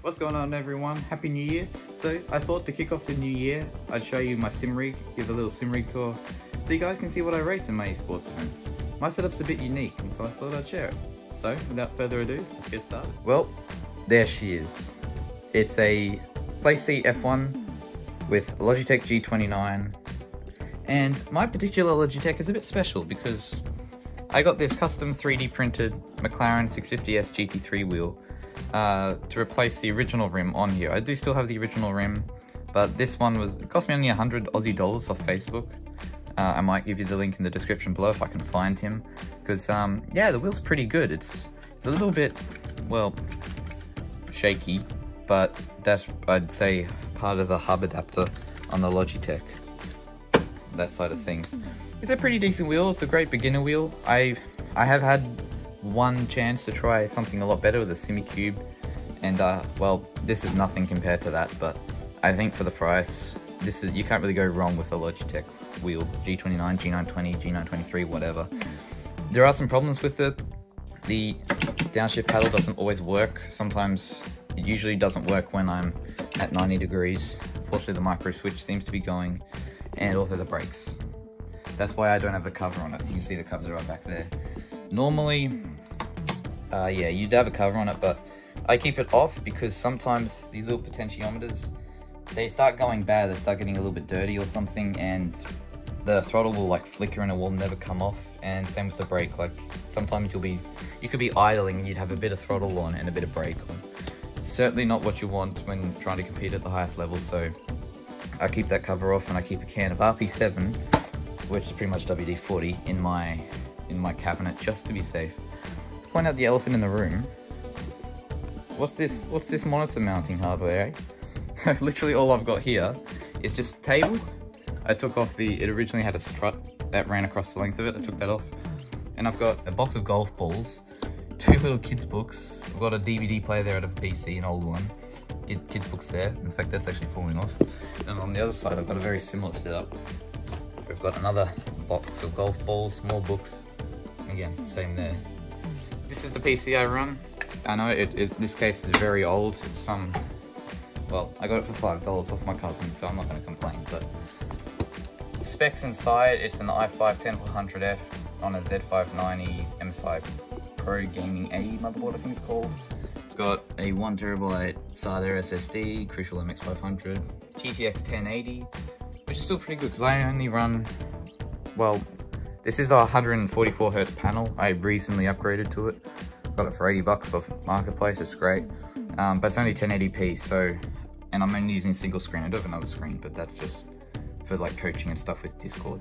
What's going on, everyone? Happy New Year. So I thought to kick off the new year, I'd show you my sim rig, give a little sim rig tour, so you guys can see what I race in my esports events. My setup's a bit unique, and so I thought I'd share it. So without further ado, let's get started. Well, there she is. It's a Playseat F1 with Logitech G29, and my particular Logitech is a bit special because I got this custom 3D printed McLaren 650S GT3 wheel to replace the original rim on here. I do still have the original rim, but this one it cost me only 100 Aussie dollars off Facebook. I might give you the link in the description below if I can find him, because yeah, the wheel's pretty good. It's a little bit, well, shaky, but that's, I'd say, part of the hub adapter on the Logitech, that side of things. It's a pretty decent wheel. It's a great beginner wheel. I have had one chance to try something a lot better with a SimiCube, and well, this is nothing compared to that, but I think for the price, you can't really go wrong with a Logitech wheel. G29, G920, G923, whatever. There are some problems with it. The downshift paddle doesn't always work. Sometimes it usually doesn't work when I'm at 90 degrees. Fortunately, the micro switch seems to be going, and also the brakes. That's why I don't have the cover on it. You can see the covers are right back there. Normally, yeah, you'd have a cover on it, but I keep it off because sometimes these little potentiometers, they start going bad. They start getting a little bit dirty or something, and the throttle will like flicker and it will never come off. And same with the brake. Like sometimes you could be idling and you'd have a bit of throttle on and a bit of brake on. Certainly not what you want when trying to compete at the highest level. So I keep that cover off, and I keep a can of RP7, which is pretty much WD-40, in my cabinet just to be safe. To point out the elephant in the room, what's this monitor mounting hardware, eh? Literally all I've got here is just a table. I took off it originally had a strut that ran across the length of it. I took that off, and I've got a box of golf balls, 2 little kids books. I've got a DVD player there out of a PC, an old one. Kids books there. In fact, that's actually falling off. And on the other side, I've got a very similar setup. We've got another box of golf balls, more books. Again, same there. This is the PC I run. I know this case is very old. It's well, I got it for $5 off my cousin, so I'm not going to complain. But specs inside, it's an i5-10400F on a Z590 MSI Pro Gaming A motherboard, I think it's called. It's got a 1TB SATA SSD, Crucial MX500, GTX 1080, which is still pretty good because I only run, well, this is a 144Hz panel. I recently upgraded to it. Got it for 80 bucks off Marketplace. It's great, but it's only 1080p. So, and I'm only using single screen. I do have another screen, but that's just for like coaching and stuff with Discord.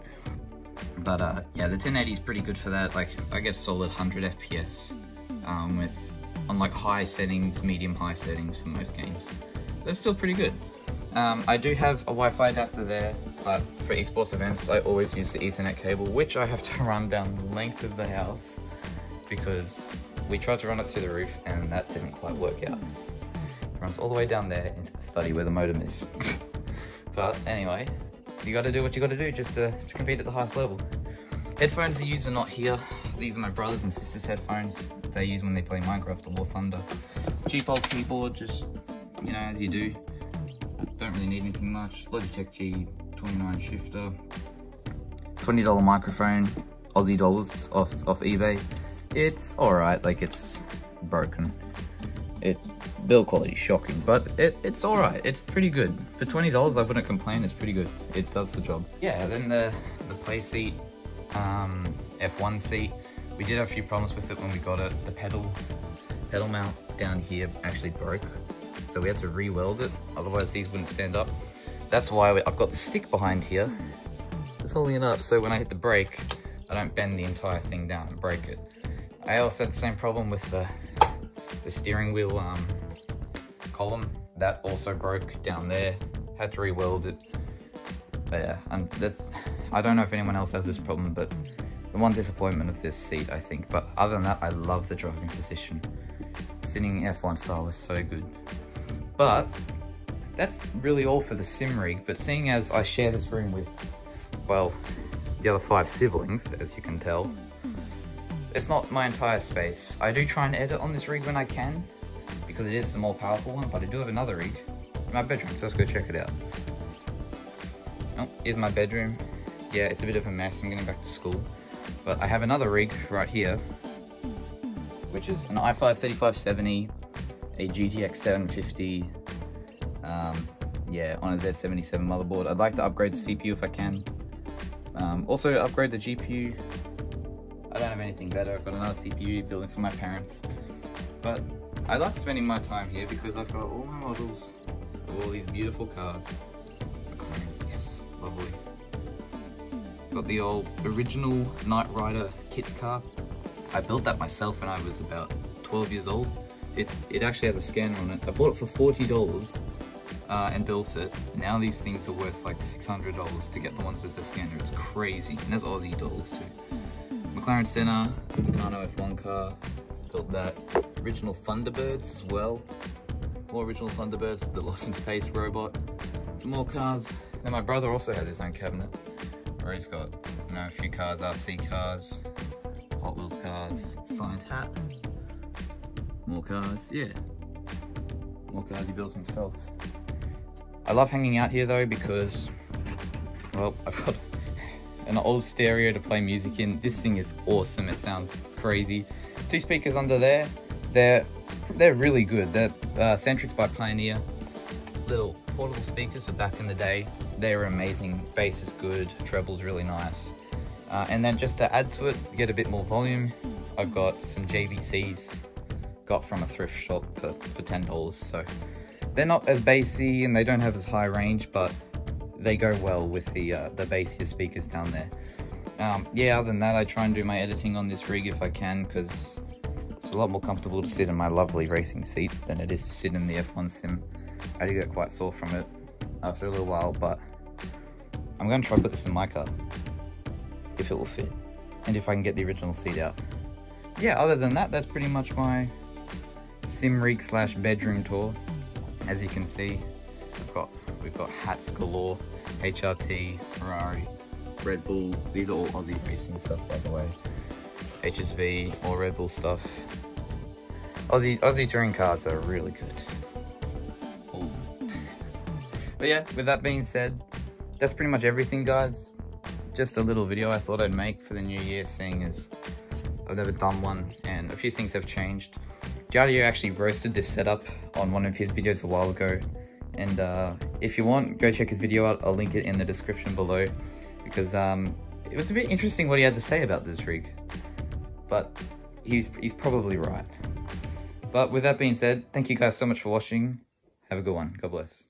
But yeah, the 1080 is pretty good for that. Like I get solid 100 FPS on like high settings, medium high settings for most games. That's still pretty good. I do have a Wi-Fi adapter there, but for esports events, I always use the Ethernet cable, which I have to run down the length of the house because we tried to run it through the roof and that didn't quite work out. It runs all the way down there into the study where the modem is. But anyway, you gotta do what you gotta do just to compete at the highest level. Headphones I use are not here. These are my brothers and sisters' headphones. They use when they play Minecraft or War Thunder. Cheap old keyboard, just, you know, as you do. Don't really need anything much. Logitech G29 shifter. $20 microphone, Aussie dollars off eBay. It's alright, like it's broken. Build quality shocking, but it's alright. It's pretty good. For $20, I wouldn't complain. It's pretty good. It does the job. Yeah, then the Playseat F1 seat. We did have a few problems with it when we got it. The pedal mount down here actually broke, so we had to re-weld it. Otherwise, these wouldn't stand up. That's why I've got the stick behind here. It's holding it up, so when I hit the brake, I don't bend the entire thing down and break it. I also had the same problem with the steering wheel column. That also broke down there. Had to re-weld it. But yeah, I don't know if anyone else has this problem, but the one disappointment of this seat, I think. But other than that, I love the driving position. Sitting F1 style is so good. But that's really all for the sim rig. But seeing as I share this room with, well, the other 5 siblings, as you can tell, it's not my entire space. I do try and edit on this rig when I can, because it is the more powerful one, but I do have another rig in my bedroom, so let's go check it out. Oh, here's my bedroom. Yeah, it's a bit of a mess, I'm getting back to school. But I have another rig right here, which is an i5 3570, a GTX 750, yeah, on a Z77 motherboard. I'd like to upgrade the CPU if I can. Also upgrade the GPU. I don't have anything better. I've got another CPU building for my parents. But I like spending my time here because I've got all my models of all these beautiful cars. McLarens, yes, lovely. Got the old original Knight Rider kit car. I built that myself when I was about 12 years old. It actually has a scanner on it. I bought it for $40 and built it. Now these things are worth like $600 to get the ones with the scanner. It's crazy. And there's Aussie dollars too. McLaren Senna, Meccano F1 car. Built that. Original Thunderbirds as well. More original Thunderbirds. The Lost in Space robot. Some more cars. And my brother also has his own cabinet where he's got, you know, a few cars, RC cars, Hot Wheels cars, signed hat, more cars, yeah, more cars he built himself. I love hanging out here though because, well, I've got an old stereo to play music in. This thing is awesome, it sounds crazy. Two speakers under there, they're really good. They're Centrics by Pioneer, little portable speakers for back in the day. They're amazing, bass is good, treble's really nice. And then just to add to it, get a bit more volume, I've got some JVCs, got from a thrift shop for $10. So they're not as bassy and they don't have as high range, but they go well with the bassier speakers down there. Yeah, other than that, I try and do my editing on this rig if I can, because it's a lot more comfortable to sit in my lovely racing seat than it is to sit in the F1 sim. I do get quite sore from it after a little while, but I'm going to try to put this in my car, if it will fit, and if I can get the original seat out. Yeah, other than that, that's pretty much my sim rig slash bedroom tour. As you can see, we've got hats galore, HRT, Ferrari, Red Bull. These are all Aussie racing stuff, by the way. HSV, all Red Bull stuff. Aussie touring cars are really good. All of them. But yeah, with that being said, that's pretty much everything, guys. Just a little video I thought I'd make for the new year, seeing as I've never done one and a few things have changed. Jadio actually roasted this setup on one of his videos a while ago, and if you want, go check his video out. I'll link it in the description below, because it was a bit interesting what he had to say about this rig, but he's probably right. But with that being said, thank you guys so much for watching. Have a good one. God bless.